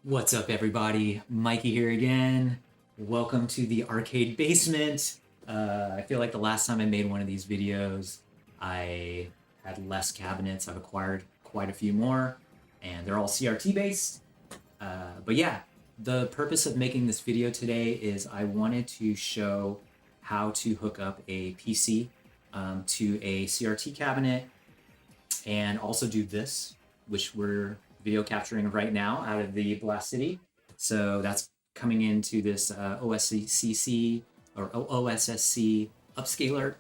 What's up, everybody? Mikey here again. Welcome to the arcade basement. I feel like the last time I made one of these videos, I had less cabinets. I've acquired quite a few more, and they're all CRT based. But yeah, the purpose of making this video today is I wanted to show how to hook up a PC to a CRT cabinet and also do this, which we're video capturing right now out of the Blast City. So that's coming into this OSCC or OSSC upscaler.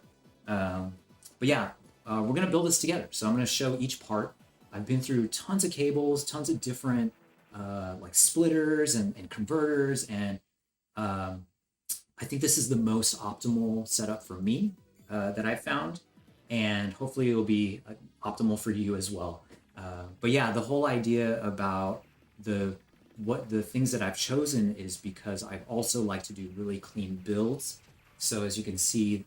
But yeah, we're gonna build this together. So I'm gonna show each part. I've been through tons of cables, tons of different like splitters and converters, and I think this is the most optimal setup for me that I've found, and hopefully it will be optimal for you as well. But yeah, the whole idea about the things that I've chosen is because I also like to do really clean builds. So as you can see,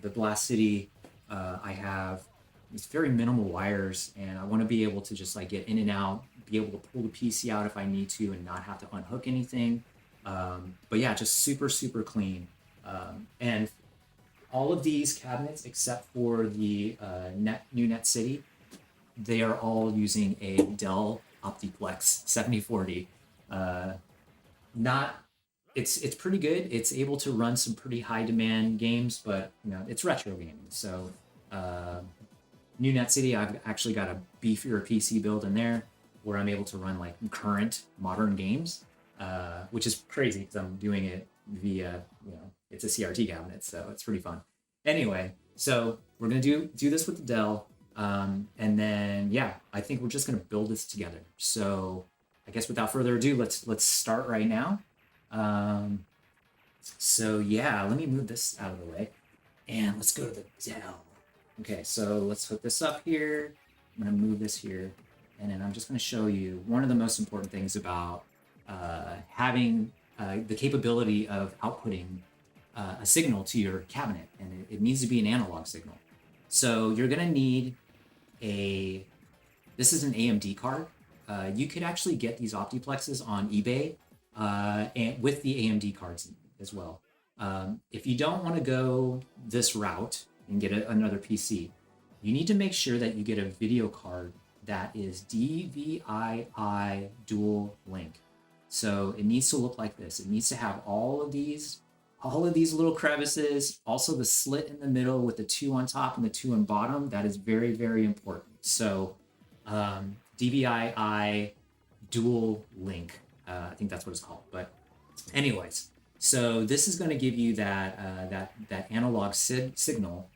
the Blast City, I have these very minimal wires, and I want to be able to just like get in and out, be able to pull the PC out if I need to, and not have to unhook anything. But yeah, just super clean. And all of these cabinets, except for the new Net City, they are all using a Dell Optiplex 7040. Not, it's pretty good. It's able to run some pretty high demand games, but you know it's retro gaming. So new Net City, I've actually got a beefier PC build in there where I'm able to run like current modern games, which is crazy because I'm doing it via it's a CRT cabinet, so it's pretty fun. Anyway, so we're gonna do this with the Dell. And then yeah, I think we're just gonna build this together. So I guess without further ado, let's start right now. So yeah, let me move this out of the way and let's go to the Dell. Okay, so let's hook this up here. I'm gonna move this here, and then I'm just gonna show you one of the most important things about having the capability of outputting a signal to your cabinet, and it needs to be an analog signal. So you're gonna need this is an AMD card. You could actually get these Optiplexes on eBay and with the AMD cards as well. If you don't want to go this route and get another PC, you need to make sure that you get a video card that is DVI dual link. So it needs to look like this. It needs to have all of these little crevices, also the slit in the middle with the two on top and the two on bottom. That is very important. So DVI dual link, I think that's what it's called. But anyways, so this is going to give you that analog signal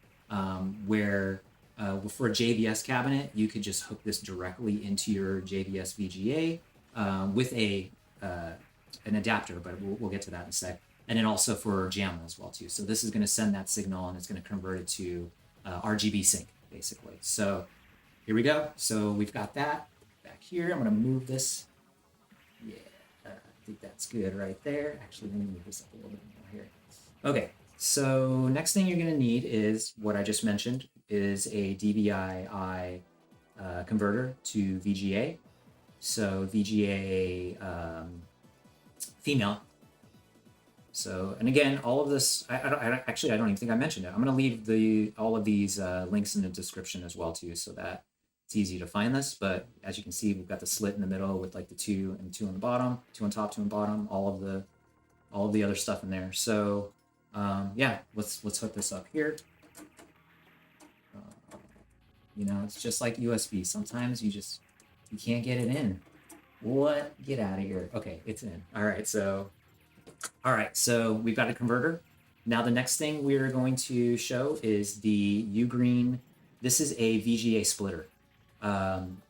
where for a JVS cabinet, you could just hook this directly into your JVS VGA with an adapter, but we'll get to that in a sec. And then also for Jamma as well too. So this is going to send that signal and it's going to convert it to RGB sync basically. So here we go. So we've got that back here. I'm going to move this. Yeah, I think that's good right there. Actually, let me move this up a little bit more here. Okay, so next thing you're going to need is what I just mentioned is a DVI converter to VGA. So VGA female. So, and again, all of this, I don't even think I mentioned it. I'm going to leave all of these links in the description as well too, so that it's easy to find this. But as you can see, we've got the slit in the middle with like the two and two on the bottom, two on top, two on bottom, all of the other stuff in there. So yeah, let's hook this up here. It's just like USB. Sometimes you can't get it in. What? Get out of here. Okay, it's in. All right, so we've got a converter. Now the next thing we're going to show is the Ugreen. This is a VGA splitter.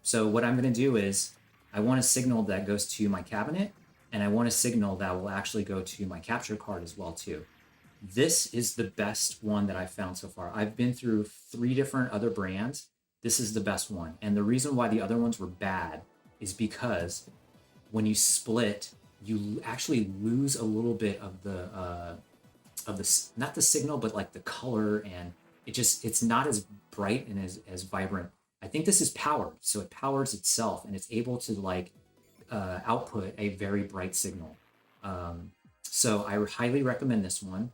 So what I'm going to do is I want a signal that goes to my cabinet, and I want a signal that will actually go to my capture card as well too. This is the best one that I've found so far. I've been through 3 different other brands. This is the best one. And the reason why the other ones were bad is because when you split, you actually lose a little bit of the not the signal, but like the color, and it's not as bright and as vibrant. I think this is powered, so it powers itself, and it's able to like output a very bright signal. So I highly recommend this one.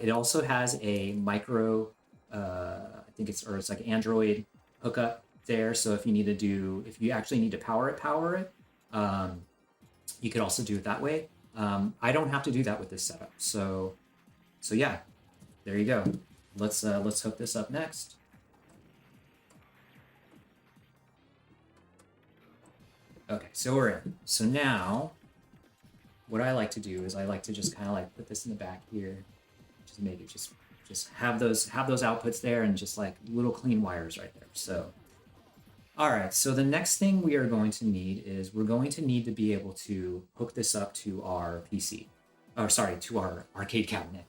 It also has a micro, I think it's like Android hookup there. So if you actually need to power it, you could also do it that way. I don't have to do that with this setup. So yeah, there you go. Let's hook this up next. Okay, so we're in. So now, what I like to do is I like to just kind of like put this in the back here, just maybe just have those outputs there and just like little clean wires right there. So, all right. So the next thing we are going to need is we're going to need to be able to hook this up to our PC, or sorry, to our arcade cabinet.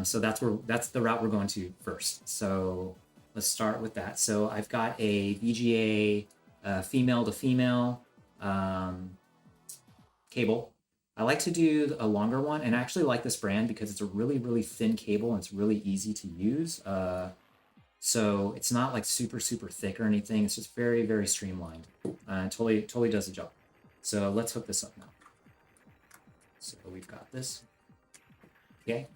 So that's the route we're going to first. So let's start with that. So I've got a VGA female to female cable. I like to do a longer one, and I actually like this brand because it's a really, really thin cable and it's really easy to use. So it's not like super, super thick or anything. It's just very, very streamlined. Totally does the job. So let's hook this up now. So we've got this. Okay.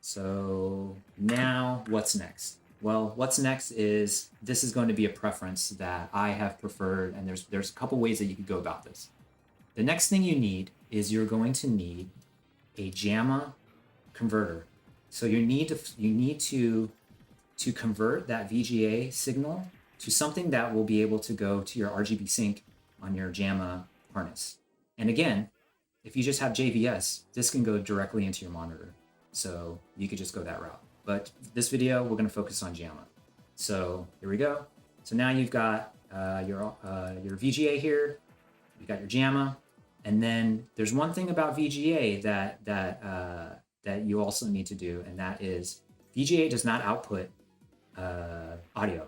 So now what's next? Well, what's next is this is going to be a preference that I have preferred, and there's a couple ways that you could go about this. The next thing you need is you're going to need a Jamma converter. So you need to convert that VGA signal to something that will be able to go to your RGB sync on your Jamma harness. And again, if you just have JVS, this can go directly into your monitor. So you could just go that route. But this video, we're going to focus on Jamma. So here we go. So now you've got your VGA here. You got your Jamma, and then there's one thing about VGA that you also need to do, and that is VGA does not output audio.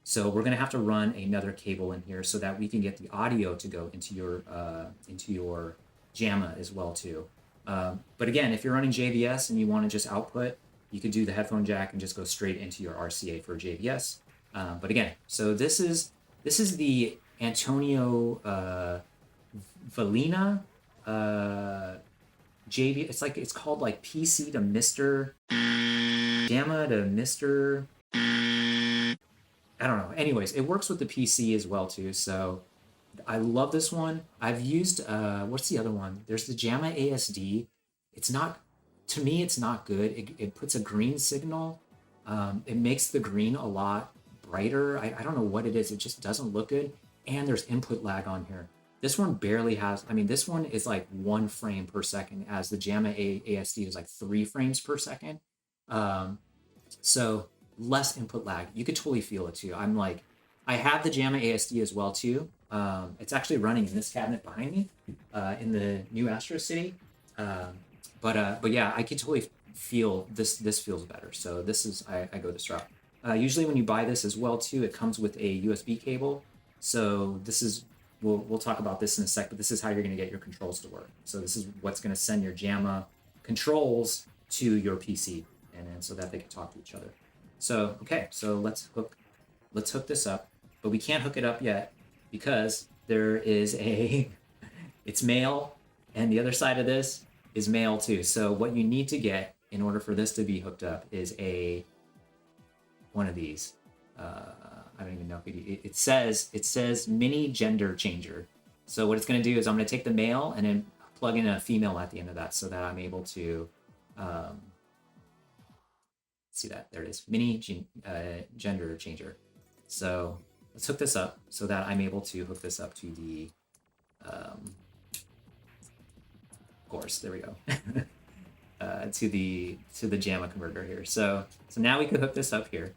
So we're going to have to run another cable in here so that we can get the audio to go into your Jamma as well too. But again, if you're running JVS and you want to just output, you could do the headphone jack and just go straight into your RCA for JVS. But again, so this is the Antonio Valina JV. It's called like PC to Mr. Jamma to Mr. I don't know. Anyways, it works with the PC as well too. So I love this one. I've used what's the other one? There's the Jamma ASD. It's not, to me, it's not good. It puts a green signal. It makes the green a lot brighter. I don't know what it is. It just doesn't look good. And there's input lag on here. This one barely has, I mean, this one is like 1 frame per second, as the Jamma ASD is like 3 frames per second. So less input lag. You could totally feel it too. I have the Jamma ASD as well too. It's actually running in this cabinet behind me in the new Astro City. But yeah, I could totally feel this. This feels better. So this is, I go this route. Usually when you buy this as well too, it comes with a USB cable. So this is, we'll talk about this in a sec, but this is how you're going to get your controls to work. So this is what's going to send your Jamma controls to your PC, and then so that they can talk to each other. So okay, so let's hook this up, but we can't hook it up yet because there is it's male, and the other side of this is male too. So what you need to get in order for this to be hooked up is one of these. I don't even know if it says mini gender changer. So what it's going to do is I'm going to take the male and then plug in a female at the end of that, so that I'm able to see that there it is, mini gender changer. So let's hook this up so that I'm able to hook this up to the course. There we go. to the Jamma converter here. So now we can hook this up here.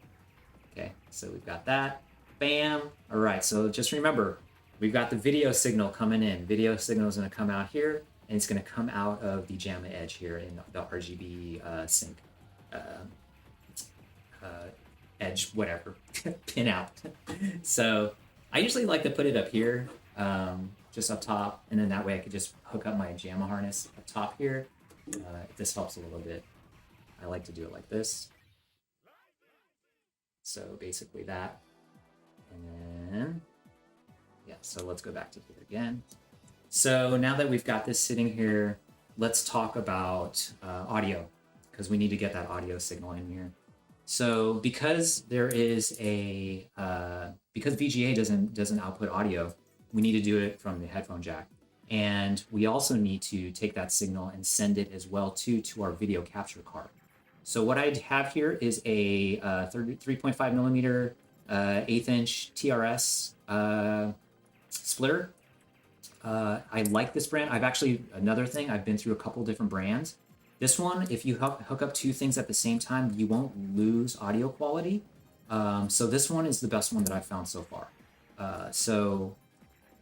Okay, so we've got that. Bam. All right, so just remember, we've got the video signal coming in. Video signal is going to come out here, and it's going to come out of the Jamma edge here in the RGB sync edge, whatever, pin out. So I usually like to put it up here, just up top, and then that way I could just hook up my Jamma harness up top here. This helps a little bit. I like to do it like this. So basically that, and then, yeah, so let's go back to here again. So now that we've got this sitting here, let's talk about audio, because we need to get that audio signal in here. So because there is a because VGA doesn't output audio, we need to do it from the headphone jack, and we also need to take that signal and send it as well to our video capture card. So what I have here is a 3.5 millimeter 1/8 inch TRS splitter. I like this brand. Another thing, I've been through a couple different brands. This one, if you hook up two things at the same time, you won't lose audio quality. So this one is the best one that I've found so far. So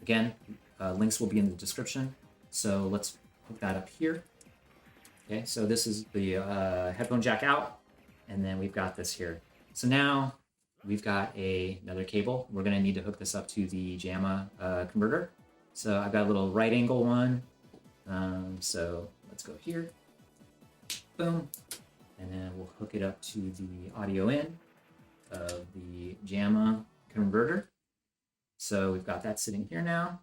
again, links will be in the description. So let's hook that up here. Okay, so this is the headphone jack out, and then we've got this here. So now we've got another cable. We're gonna need to hook this up to the Jamma converter. So I've got a little right angle one. So let's go here. Boom. And then we'll hook it up to the audio in of the Jamma converter. So we've got that sitting here now.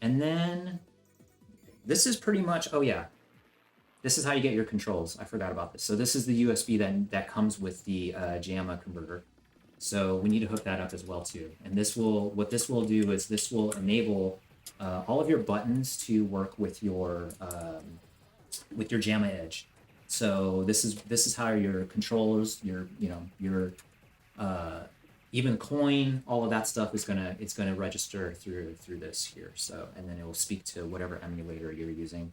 And then this is pretty much, oh yeah, this is how you get your controls. I forgot about this. So this is the USB that comes with the Jamma converter. So we need to hook that up as well too. And what this will do is this will enable all of your buttons to work with your Jamma Edge. So this is how your controllers, your even coin, all of that stuff is gonna register through this here. So, and then it will speak to whatever emulator you're using.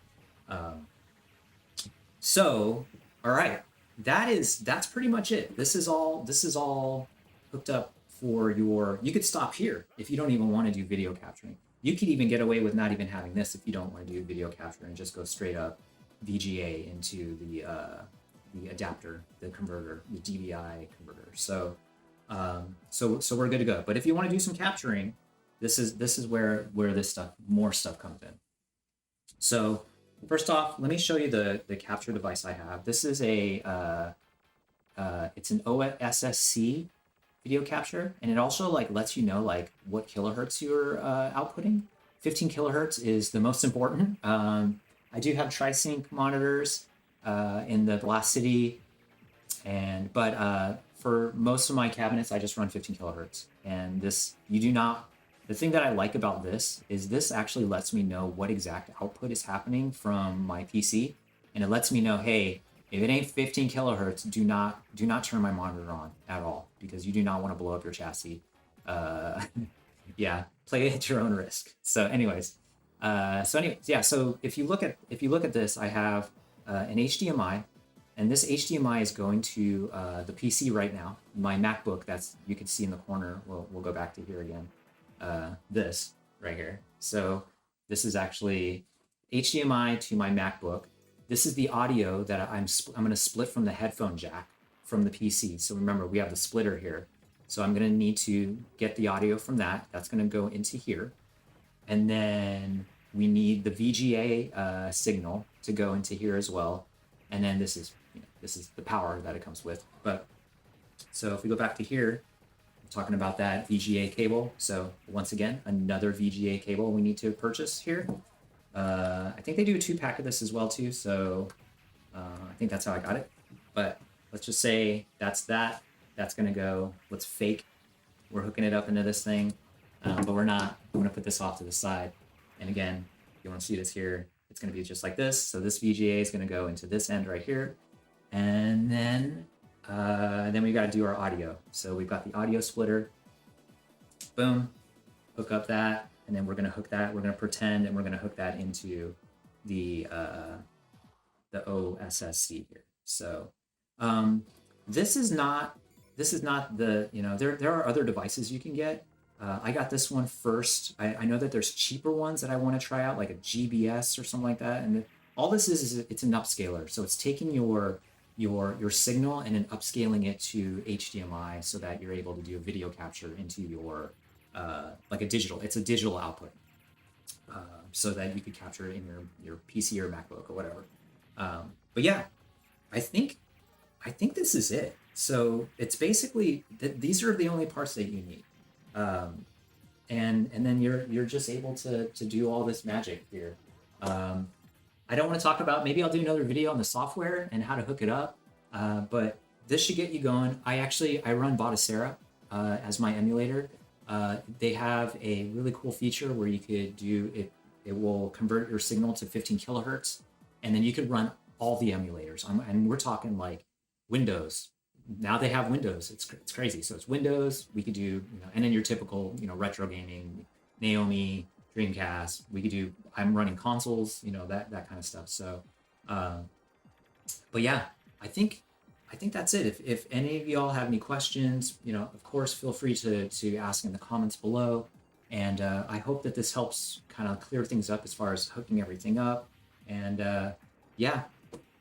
So, all right, that's pretty much it. This is all hooked up for your. You could stop here if you don't even want to do video capturing. You could even get away with not even having this if you don't want to do video capture and just go straight up VGA into the adapter, the converter, the DVI converter. So we're good to go. But if you want to do some capturing, this is where more stuff comes in. So first off, let me show you the capture device I have. This is it's an OSSC video capture, and it also lets you know what kilohertz you're outputting. 15 kilohertz is the most important. I do have tri-sync monitors in the Velocity, but for most of my cabinets, I just run 15 kilohertz. And the thing that I like about this is this actually lets me know what exact output is happening from my PC. And it lets me know, hey, if it ain't 15 kilohertz, do not turn my monitor on at all, because you do not want to blow up your chassis. Yeah, play it at your own risk. So anyways, yeah. So if you look at this, I have an HDMI, and this HDMI is going to the PC right now. My MacBook, you can see in the corner. We'll go back to here again. This right here. So this is actually HDMI to my MacBook. This is the audio that I'm going to split from the headphone jack from the PC. So remember, we have the splitter here. So I'm going to need to get the audio from that. That's going to go into here. And then we need the VGA signal to go into here as well. And then this is the power that it comes with. But so if we go back to here, I'm talking about that VGA cable. So once again, another VGA cable we need to purchase here. I think they do a 2-pack of this as well too. So I think that's how I got it. But let's just say that's going to go. Let's fake we're hooking it up into this thing, but we're not. I'm going to put this off to the side. And again, if you want to see this here, it's going to be just like this. So this VGA is going to go into this end right here. And then we got to do our audio. So we've got the audio splitter. Boom. Hook up that. And then we're going to hook that. We're going to pretend and we're going to hook that into the OSSC here. So this is not the, there are other devices you can get. I got this one first. I know that there's cheaper ones that I want to try out, like a GBS or something like that. And all this is it's an upscaler. So it's taking your signal and then upscaling it to HDMI so that you're able to do a video capture into your, like a digital. It's a digital output, so that you could capture it in your PC or MacBook or whatever. But yeah, I think this is it. So it's basically these are the only parts that you need. and then you're just able to do all this magic here. I don't want to talk about, maybe I'll do another video on the software and how to hook it up, but this should get you going. I run Batocera as my emulator. They have a really cool feature where you could do it. It will convert your signal to 15 kilohertz, and then you could run all the emulators. And we're talking like Windows. Now they have Windows. It's crazy. So it's Windows. We could do, and then your typical, retro gaming, Naomi, Dreamcast. We could do. I'm running consoles, that kind of stuff. So, but yeah, I think that's it. If any of y'all have any questions, of course, feel free to ask in the comments below. And I hope that this helps kind of clear things up as far as hooking everything up. And yeah,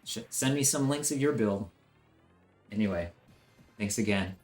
send me some links of your build. Anyway, thanks again.